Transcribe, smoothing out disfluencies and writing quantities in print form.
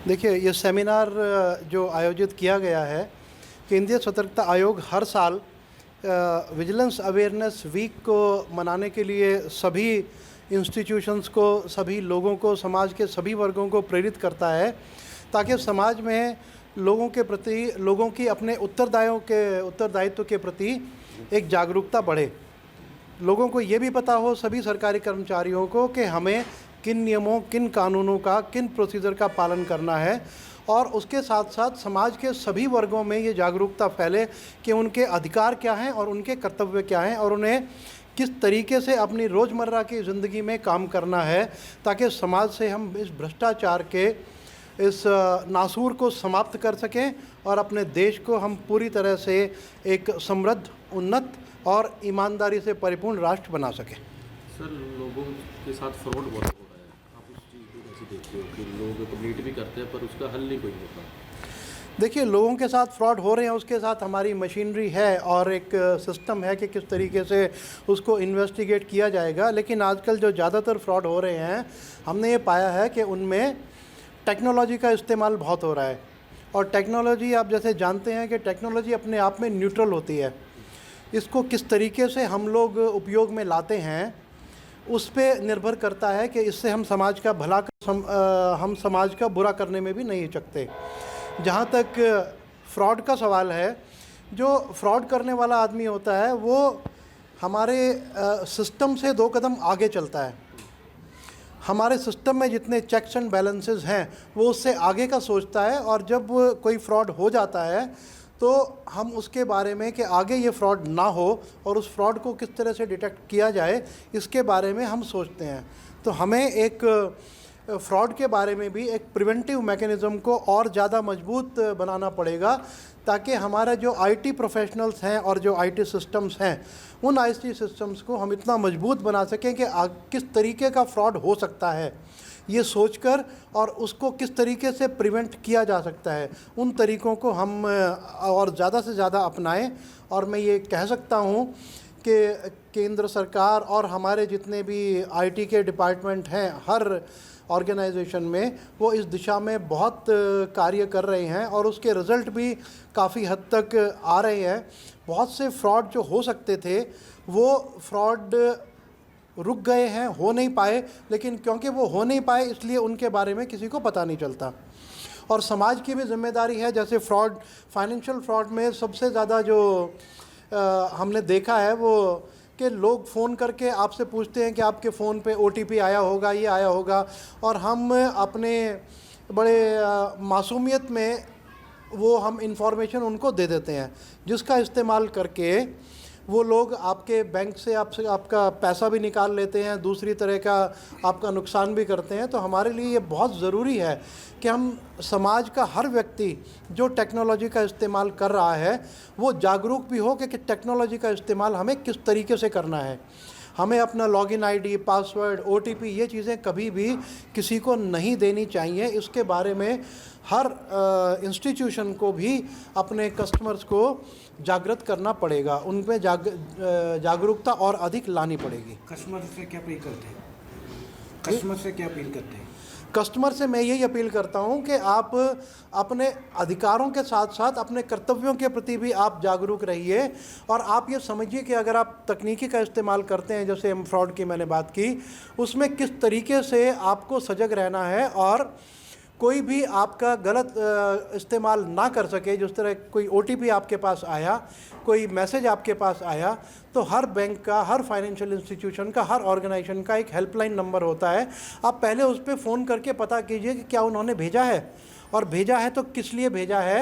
देखिए, ये सेमिनार जो आयोजित किया गया है, केंद्रीय सतर्कता आयोग हर साल विजिलेंस अवेयरनेस वीक को मनाने के लिए सभी इंस्टीट्यूशंस को, सभी लोगों को, समाज के सभी वर्गों को प्रेरित करता है, ताकि समाज में लोगों के प्रति, लोगों की अपने उत्तरदायित्व के प्रति एक जागरूकता बढ़े। लोगों को ये भी पता हो, सभी सरकारी कर्मचारियों को, कि हमें किन नियमों, किन कानूनों का, किन प्रोसीजर का पालन करना है, और उसके साथ साथ समाज के सभी वर्गों में ये जागरूकता फैले कि उनके अधिकार क्या हैं और उनके कर्तव्य क्या हैं, और उन्हें किस तरीके से अपनी रोज़मर्रा की ज़िंदगी में काम करना है, ताकि समाज से हम इस भ्रष्टाचार के, इस नासूर को समाप्त कर सकें और अपने देश को हम पूरी तरह से एक समृद्ध, उन्नत और ईमानदारी से परिपूर्ण राष्ट्र बना सकें। सर, लोगों के साथ फ्रॉड बहुत हो रहा है, आप उस चीज़ को कैसे देखते हो कि लोग कंप्लीट भी करते हैं पर उसका हल नहीं कोई होता? देखिए, लोगों के साथ फ्रॉड हो रहे हैं, उसके साथ हमारी मशीनरी है और एक सिस्टम है कि किस तरीके से उसको इन्वेस्टिगेट किया जाएगा। लेकिन आजकल जो ज़्यादातर फ्रॉड हो रहे हैं, हमने ये पाया है कि उनमें टेक्नोलॉजी का इस्तेमाल बहुत हो रहा है। और टेक्नोलॉजी, आप जैसे जानते हैं कि टेक्नोलॉजी अपने आप में न्यूट्रल होती है। इसको किस तरीके से हम लोग उपयोग में लाते हैं, उस पे निर्भर करता है कि इससे हम समाज का भला हम समाज का बुरा करने में भी नहीं हिचकते। जहाँ तक फ्रॉड का सवाल है, जो फ्रॉड करने वाला आदमी होता है वो हमारे सिस्टम से 2 कदम आगे चलता है। हमारे सिस्टम में जितने चेक्स एंड बैलेंसेस हैं वो उससे आगे का सोचता है, और जब कोई फ्रॉड हो जाता है तो हम उसके बारे में कि आगे ये फ्रॉड ना हो और उस फ्रॉड को किस तरह से डिटेक्ट किया जाए, इसके बारे में हम सोचते हैं। तो हमें एक फ्रॉड के बारे में भी एक प्रिवेंटिव मैकेनिज़्म को और ज़्यादा मजबूत बनाना पड़ेगा, ताकि हमारा जो आईटी प्रोफेशनल्स हैं और जो आईटी सिस्टम्स हैं, उन आईटी सिस्टम्स को हम इतना मजबूत बना सकें कि किस तरीके का फ्रॉड हो सकता है ये सोचकर, और उसको किस तरीके से प्रिवेंट किया जा सकता है, उन तरीक़ों को हम और ज़्यादा से ज़्यादा अपनाएं। और मैं ये कह सकता हूँ कि केंद्र सरकार और हमारे जितने भी आईटी के डिपार्टमेंट हैं, हर ऑर्गेनाइजेशन में, वो इस दिशा में बहुत कार्य कर रहे हैं और उसके रिज़ल्ट भी काफ़ी हद तक आ रहे हैं। बहुत से फ्रॉड जो हो सकते थे, वो फ्रॉड रुक गए हैं, हो नहीं पाए, लेकिन क्योंकि वो हो नहीं पाए इसलिए उनके बारे में किसी को पता नहीं चलता। और समाज की भी जिम्मेदारी है। जैसे फ्रॉड, फाइनेंशियल फ्रॉड में सबसे ज़्यादा जो हमने देखा है वो कि लोग फ़ोन करके आपसे पूछते हैं कि आपके फ़ोन पे ओटीपी आया होगा, ये आया होगा, और हम अपने बड़े मासूमियत में वो हम इंफॉर्मेशन उनको दे देते हैं, जिसका इस्तेमाल करके वो लोग आपके बैंक से आपका पैसा भी निकाल लेते हैं, दूसरी तरह का आपका नुकसान भी करते हैं। तो हमारे लिए ये बहुत ज़रूरी है कि हम समाज का हर व्यक्ति जो टेक्नोलॉजी का इस्तेमाल कर रहा है वो जागरूक भी हो कि टेक्नोलॉजी का इस्तेमाल हमें किस तरीके से करना है। हमें अपना लॉगिन आईडी, पासवर्ड, ओटीपी, ये चीज़ें कभी भी किसी को नहीं देनी चाहिए। इसके बारे में हर इंस्टीट्यूशन को भी अपने कस्टमर्स को जागृत करना पड़ेगा, उन पे जागरूकता और अधिक लानी पड़ेगी। कस्टमर से क्या अपील करते हैं? कस्टमर से क्या अपील करते हैं? कस्टमर से मैं यही अपील करता हूं कि आप अपने अधिकारों के साथ साथ अपने कर्तव्यों के प्रति भी आप जागरूक रहिए। और आप ये समझिए कि अगर आप तकनीकी का इस्तेमाल करते हैं, जैसे फ्रॉड की मैंने बात की, उसमें किस तरीके से आपको सजग रहना है और कोई भी आपका गलत इस्तेमाल ना कर सके। जिस तरह कोई ओटीपी आपके पास आया, कोई मैसेज आपके पास आया, तो हर बैंक का, हर फाइनेंशियल इंस्टीट्यूशन का, हर ऑर्गेनाइजेशन का एक हेल्पलाइन नंबर होता है। आप पहले उस पर फ़ोन करके पता कीजिए कि क्या उन्होंने भेजा है, और भेजा है तो किस लिए भेजा है,